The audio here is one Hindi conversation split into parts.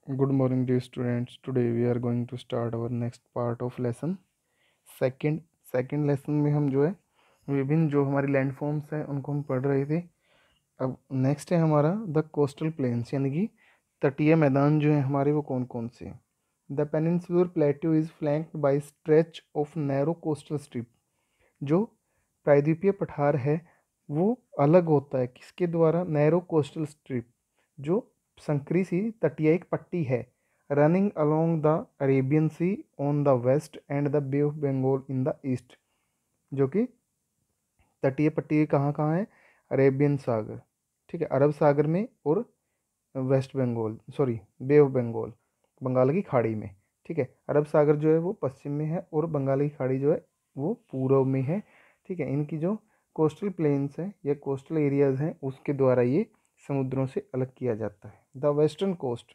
Good morning, dear students. Today we are going to start our next part of lesson second second lesson में हम जो है विभिन्न जो हमारी लैंड फॉर्म्स हैं उनको हम पढ़ रहे थे। अब नेक्स्ट है हमारा द कोस्टल प्लेन्स, यानी कि तटीय मैदान जो है हमारे वो कौन कौन से हैं। The peninsular plateau is flanked by stretch of narrow coastal strip. जो प्रायद्वीपीय पठार है वो अलग होता है किसके द्वारा? नैरो कोस्टल स्ट्रिप, जो संकरी सी तटीय एक पट्टी है, running along the Arabian Sea on the west and the Bay of Bengal in the east. जो कि तटीय पट्टी कहाँ कहाँ है? अरेबियन सागर, ठीक है, अरब सागर में, और west Bengal Bay of Bengal, Bengal की खाड़ी में, ठीक है। अरब सागर जो है वो पश्चिम में है और बंगाल की खाड़ी जो है वो पूर्व में है, ठीक है। इनकी जो कोस्टल प्लेन्स हैं या कोस्टल एरियाज़ हैं उसके द्वारा ये समुद्रों से अलग किया जाता है। द वेस्टर्न कोस्ट,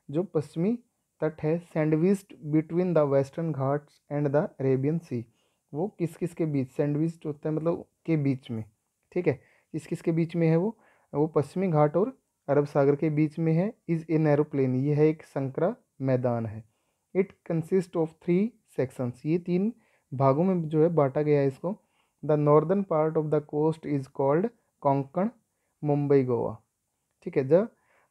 जो पश्चिमी तट है, sandwiched between the Western Ghats and the Arabian Sea. वो किस किस के बीच? सैंडविच्ड होता है मतलब के बीच में, ठीक है। किस किस के बीच में है वो पश्चिमी घाट और अरब सागर के बीच में है। इज़ ए नैरो प्लेन, ये है एक संकरा मैदान है। इट कंसिस्ट ऑफ 3 सेक्शंस, ये 3 भागों में जो है बांटा गया है इसको। The northern part of the coast is called Konkan, Mumbai Goa, ठीक है।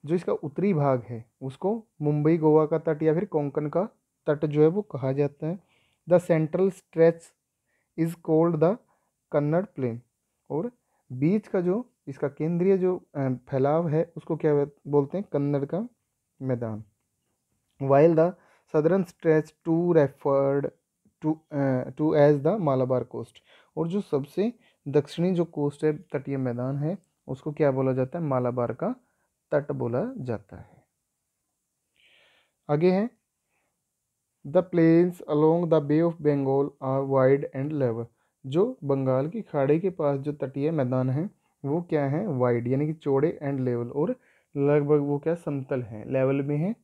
जो इसका उत्तरी भाग है उसको मुंबई गोवा का तट या फिर कोंकण का तट जो है वो कहा जाता है। The central stretch is called the Kannada plain, और बीच का जो इसका केंद्रीय जो फैलाव है उसको क्या बोलते हैं? कन्नड़ का मैदान। While the southern stretch to referred to as the Malabar coast, और जो सबसे दक्षिणी जो कोस्ट है, तटीय मैदान है, उसको क्या बोला जाता है? मालाबार का तट बोला जाता है। आगे है the plains along the Bay of Bengal are wide and level. जो बंगाल की खाड़ी के पास जो तटीय मैदान है वो क्या है? वाइड, यानी कि चौड़े, एंड लेवल, और लगभग वो क्या समतल हैं, लेवल में है,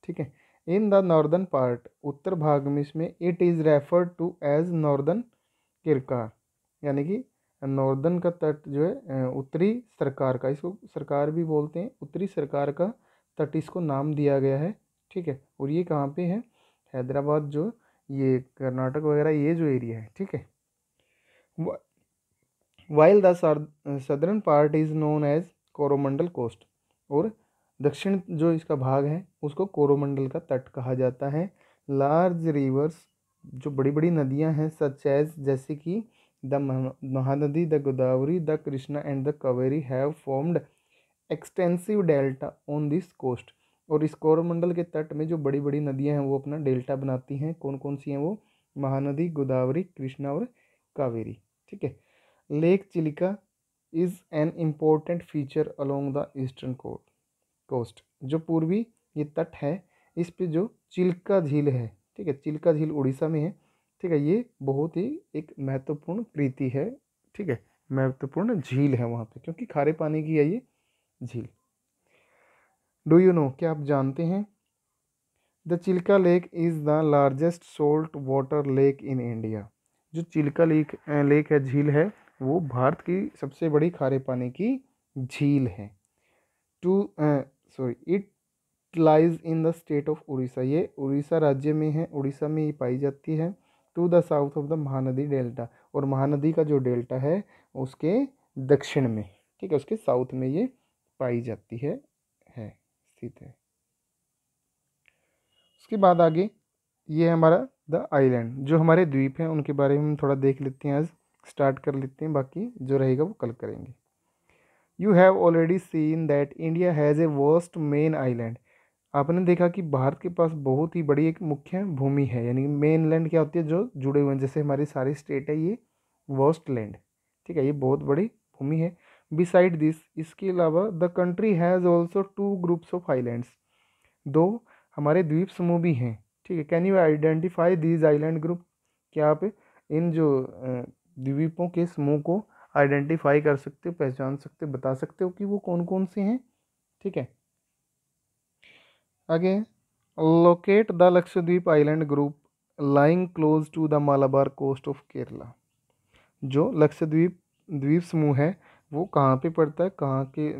ठीक है। इन द नॉर्दर्न पार्ट, उत्तर भाग में इसमें, it is referred to as northern Circars, यानी कि नॉर्दर्न का तट जो है उत्तरी सरकार का, इसको सरकार भी बोलते हैं, उत्तरी सरकार का तट इसको नाम दिया गया है, ठीक है। और ये कहाँ पे है? हैदराबाद, जो ये कर्नाटक वगैरह ये जो एरिया है, ठीक है। While the southern part is known as Coromandel coast, और दक्षिण जो इसका भाग है उसको कोरोमंडल का तट कहा जाता है। लार्ज रिवर्स, जो बड़ी बड़ी नदियां हैं, सच एज, जैसे कि the Mahanadi, the Godavari, the Krishna and the Kaveri have formed extensive delta on this coast. और इस कोरोमंडल के तट में जो बड़ी बड़ी नदियां हैं वो अपना डेल्टा बनाती हैं। कौन कौन सी हैं वो? महानदी, गोदावरी, कृष्णा और कावेरी, ठीक है। Lake Chilika is an important feature along the eastern coast, जो पूर्वी ये तट है, इस पे जो चिल्का झील है, ठीक है, चिल्का झील उड़ीसा में है, ठीक है। ये बहुत ही एक महत्वपूर्ण कृति है, ठीक है, महत्वपूर्ण झील है वहाँ पे, क्योंकि खारे पानी की है ये झील। डू यू नो, क्या आप जानते हैं? The Chilka lake is the largest salt water lake in India. जो चिल्का लेक है, झील है, वो भारत की सबसे बड़ी खारे पानी की झील है। It lies in the state of Orissa, ये उड़ीसा राज्य में है, उड़ीसा में ये पाई जाती है। To the south of the Mahanadi delta, और महानदी का जो डेल्टा है उसके दक्षिण में, ठीक है, उसके साउथ में ये पाई जाती है स्थित है। उसके बाद आगे ये है हमारा द आइलैंड, जो हमारे द्वीप हैं उनके बारे में हम थोड़ा देख लेते हैं। आज स्टार्ट कर लेते हैं, बाकी जो रहेगा वो कल करेंगे। You have already seen that India has a worst main island. आपने देखा कि भारत के पास बहुत ही बड़ी एक मुख्य भूमि है, यानी मेन लैंड क्या होती है? जो जुड़े हुए हैं, जैसे हमारी सारी स्टेट है ये वर्स्ट लैंड, ठीक है, ये बहुत बड़ी भूमि है। बिसाइड दिस, इसके अलावा the country has also 2 groups of islands, 2 हमारे द्वीप समूह भी हैं, ठीक है। Can you identify these island group? क्या आप इन जो द्वीपों के समूह को आइडेंटिफाई कर सकते हो, पहचान सकते हो, बता सकते हो कि वो कौन कौन से हैं, ठीक है। आगे, locate the Lakshadweep island group lying close to the Malabar coast of Kerala. जो लक्षद्वीप द्वीप समूह है वो कहाँ पे पड़ता है, कहाँ के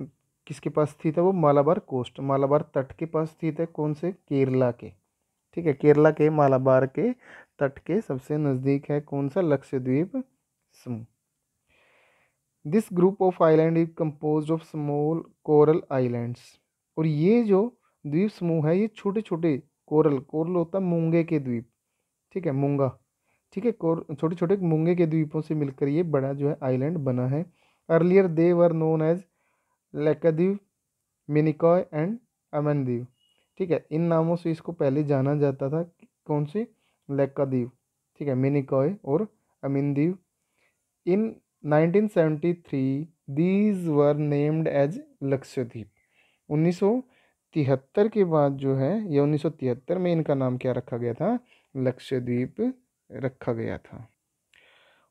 किसके पास स्थित है वो? मालाबार कोस्ट, मालाबार तट के पास स्थित है। कौन से? केरला के। ठीक है, केरला के मालाबार के तट के सबसे नज़दीक है कौन सा? लक्षद्वीप समूह। This group of island is compose of small coral islands. और ये जो द्वीप समूह है ये छोटे छोटे कोरल, कोरल होता है मूंगे के द्वीप, ठीक है, मूंगा, ठीक है, छोटे छोटे मूंगे के द्वीपों से मिलकर ये बड़ा जो है आइलैंड बना है। Earlier they were known as Laccadive, Minicoy and Amindivi. ठीक है, इन नामों से इसको पहले जाना जाता था। कौन से? लैकाद्वीप, ठीक है, मिनिकॉय और Amindivi. In 1973 these were named as Lakshadweep. 1973 के बाद जो है, या 1973 में इनका नाम क्या रखा गया था? लक्षद्वीप रखा गया था।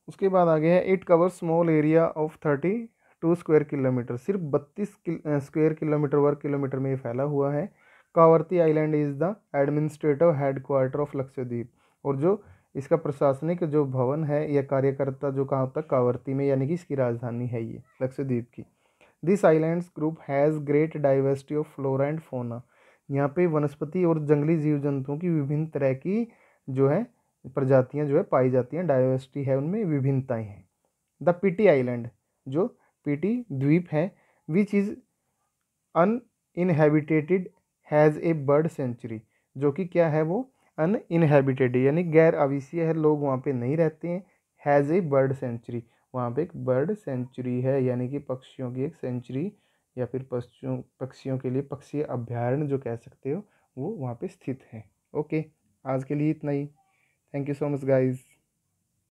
उसके बाद आगे है it cover small area of 32 square kilometre. सिर्फ 32 स्क्वायर किलोमीटर, वर्ग किलोमीटर में ये फैला हुआ है। Kavaratti island is the administrative headquarter of Lakshadweep. और जो इसका प्रशासनिक जो भवन है या कार्यकर्ता जो कहाँ तक? कावर्ती में, यानी कि इसकी राजधानी है ये लक्षद्वीप की। This islands group has great diversity of flora and fauna. यहाँ पे वनस्पति और जंगली जीव जंतुओं की विभिन्न तरह की जो है प्रजातियां जो है पाई जाती हैं। डाइवर्सिटी है, उनमें विभिन्नताएं हैं। द पीटी आइलैंड, जो पीटी द्वीप है, which is uninhabited, has a bird sanctuary. जो कि क्या है वो? अनइनहेबिटेड, यानी गैर आवासीय है, लोग वहाँ पे नहीं रहते हैं। हैज़ ए बर्ड सेंचुरी, वहाँ पे एक बर्ड सेंचुरी है, यानी कि पक्षियों की एक सेंचुरी, या फिर पक्षियों के लिए पक्षी अभ्यारण्य जो कह सकते हो, वो वहाँ पे स्थित है। ओके, आज के लिए इतना ही। Thank you so much guys.